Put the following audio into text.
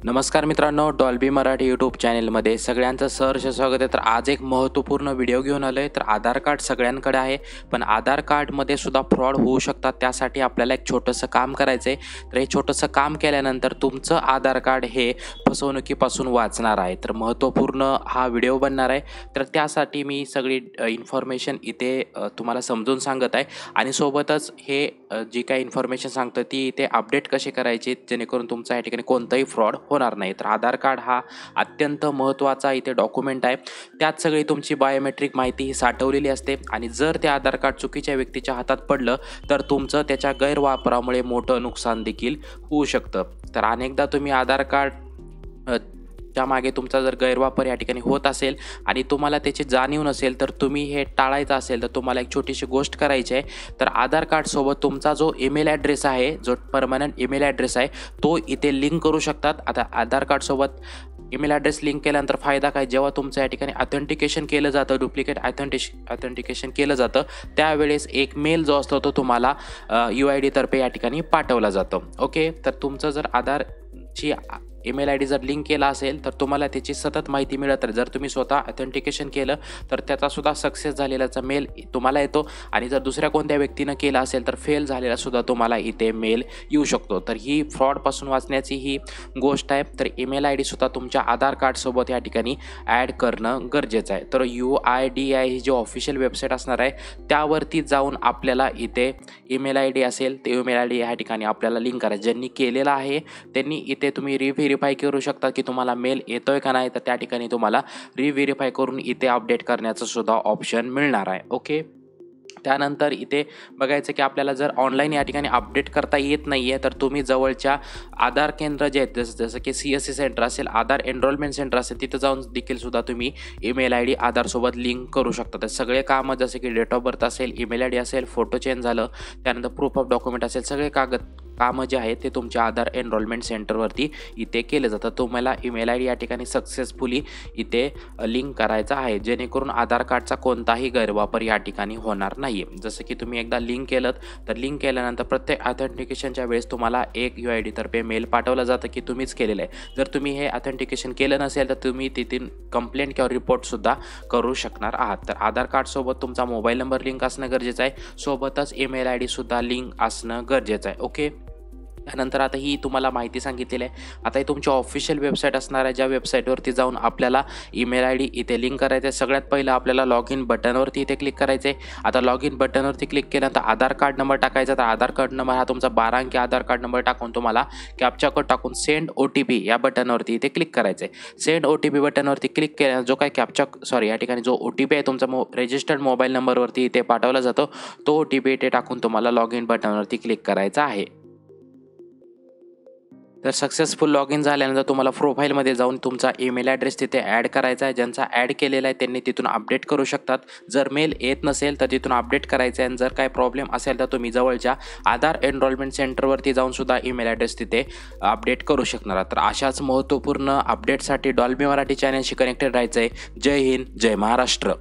नमस्कार मित्रांनो, Dolby Marathi YouTube चॅनेलमध्ये सगळ्यांचं सहर्ष स्वागत आहे. तर आज एक महत्त्वपूर्ण व्हिडिओ घेऊन आलो आहे. तर आधार कार्ड सगळ्यांकडे आहे, पण आधार कार्डमध्ये सुद्धा फ्रॉड होऊ शकतात. त्यासाठी आपल्याला एक छोटंसं काम करायचं आहे. तर हे छोटंसं काम केल्यानंतर तुमचं आधार कार्ड हे फसवणुकीपासून वाचणार आहे. तर महत्त्वपूर्ण हा व्हिडिओ बनणार आहे. तर त्यासाठी मी सगळी इन्फॉर्मेशन इथे तुम्हाला समजून सांगत आहे आणि सोबतच हे जी काही इन्फॉर्मेशन सांगतं ती इथे अपडेट कशी करायची जेणेकरून तुमचा या ठिकाणी कोणताही फ्रॉड होणार नाही. तर आधार कार्ड हा अत्यंत महत्त्वाचा इथे डॉक्युमेंट आहे. त्यात सगळी तुमची बायोमेट्रिक माहिती ही साठवलेली असते आणि जर ते आधार कार्ड चुकीच्या व्यक्तीच्या हातात पडलं तर तुमचं त्याच्या गैरवापरामुळे मोठं नुकसान देखील होऊ शकतं. तर अनेकदा तुम्ही आधार कार्ड त्यामागे तुमचा जर गैरवापर या ठिकाणी होत असेल आणि तुम्हाला त्याची जाणीव नसेल तर तुम्ही हे टाळायचं असेल तर तुम्हाला एक छोटीशी गोष्ट करायची आहे. तर आधार कार्डसोबत तुमचा जो ईमेल ॲड्रेस आहे, जो परमनंट ईमेल ॲड्रेस आहे तो इथे लिंक करू शकतात. आता आधार कार्डसोबत ईमेल ॲड्रेस लिंक केल्यानंतर फायदा काय, जेव्हा तुमचं या ठिकाणी ऑथेंटिकेशन केलं जातं, डुप्लिकेट ऑथेंटिकेशन केलं जातं, त्यावेळेस एक मेल जो असतो तो तुम्हाला UID तर्फे या ठिकाणी पाठवला जातो. ओके, तर तुमचं जर आधारची ईमेल ID जर लिंक केला असेल तर तुम्हाला त्याची सतत माहिती मिळत राहील. जर तुम्ही स्वतः ऑथेंटिकेशन केलं तर त्याचासुद्धा सक्सेस झालेल्याचा मेल तुम्हाला येतो आणि जर दुसऱ्या कोणत्या व्यक्तीनं केला असेल तर फेल झालेलासुद्धा तुम्हाला इथे मेल येऊ शकतो. तर ही फ्रॉडपासून वाचण्याची ही गोष्ट आहे. तर ईमेल ID सुद्धा तुमच्या आधार कार्डसोबत या ठिकाणी ॲड करणं गरजेचं आहे. तर UIDAI ही जी ऑफिशियल वेबसाईट असणार आहे त्यावरती जाऊन आपल्याला इथे ईमेल ID असेल ते ईमेल ID या ठिकाणी आपल्याला लिंक करायचं. ज्यांनी केलेला आहे त्यांनी इथे तुम्ही रिव्हेरीफाय करू शकता की तुम्हाला मेल येतोय का नाही. तर त्या ठिकाणी तुम्हाला रिव्हेरीफाय करून इथे अपडेट करण्याचं सुद्धा ऑप्शन मिळणार आहे. ओके, त्यानंतर इथे बघायचं की आपल्याला जर ऑनलाईन या ठिकाणी अपडेट करता येत नाही आहे तर तुम्ही जवळच्या आधार केंद्र जे आहेत जसं की CSC सेंटर असेल, आधार एनरोलमेंट सेंटर असेल, तिथं जाऊन देखील सुद्धा तुम्ही ईमेल ID आधारसोबत लिंक करू शकता. तर सगळे कामं जसे की डेट ऑफ बर्थ असेल, ईमेल ID असेल, फोटो चेंज झालं, त्यानंतर प्रूफ ऑफ डॉक्युमेंट असेल, सगळे कामं जे आहेत ते तुमच्या आधार एनरोलमेंट सेंटरवरती इथे केलं जातं. तुम्हाला ईमेल ID या ठिकाणी सक्सेसफुली इथे लिंक करायचा आहे जेणेकरून आधार कार्डचा कोणताही गैरवापर या ठिकाणी होणार नाही. जसं की तुम्ही एकदा लिंक केलं तर लिंक केल्यानंतर प्रत्येक ऑथेंटिकेशनच्या वेळेस तुम्हाला एक UID तर्फे मेल पाठवला जातं की तुम्हीच केलेलं आहे. जर तुम्ही हे ऑथेंटिकेशन केलं नसेल तर तुम्ही तिथून कंप्लेंट किंवा रिपोर्टसुद्धा करू शकणार आहात. तर आधार कार्डसोबत तुमचा मोबाईल नंबर लिंक असणं गरजेचं आहे, सोबतच ईमेल ID सुद्धा लिंक असणं गरजेचं आहे. ओके, त्यानंतर आता ही तुम्हाला माहिती सांगितलेली आहे. आता ही तुमची ऑफिशियल वेबसाईट असणार आहे, ज्या वेबसाईटवरती जाऊन आपल्याला ईमेल ID इथे लिंक करायचं आहे. सगळ्यात पहिलं आपल्याला लॉग इन बटनवरती इथे क्लिक करायचं आहे. आता लॉग इन बटनवरती क्लिक केल्यानंतर आधार कार्ड नंबर टाकायचा. तर आधार कार्ड नंबर हा तुमचा 12 अंकी आधार कार्ड नंबर टाकून तुम्हाला कॅप्चा कोड टाकून सेंड OTP या बटनवरती इथे क्लिक करायचं आहे. सेंड OTP बटनवरती क्लिक केल्यानंतर जो काही या ठिकाणी जो OTP आहे तुमचा रजिस्टर्ड मोबाईल नंबरवरती इथे पाठवला जातो, तो OTP इथे टाकून तुम्हाला लॉग इन बटनवरती क्लिक करायचा आहे. तर सक्सेसफुल लॉग इन झाल्यानंतर तुम्हाला प्रोफाईलमध्ये जाऊन तुमचा ईमेल ॲड्रेस तिथे ॲड करायचा आहे. ज्यांचा ॲड केलेला आहे त्यांनी तिथून अपडेट करू शकतात. जर मेल येत नसेल तर तिथून अपडेट करायचं आहे आणि जर काय प्रॉब्लेम असेल तर तुम्ही जवळच्या आधार एनरोलमेंट सेंटरवरती जाऊन सुद्धा ईमेल ॲड्रेस तिथे अपडेट करू शकणार आहात. तर अशाच महत्त्वपूर्ण अपडेटसाठी डॉल्बी मराठी चॅनलशी कनेक्टेड राहायचं आहे. जय हिंद, जय महाराष्ट्र.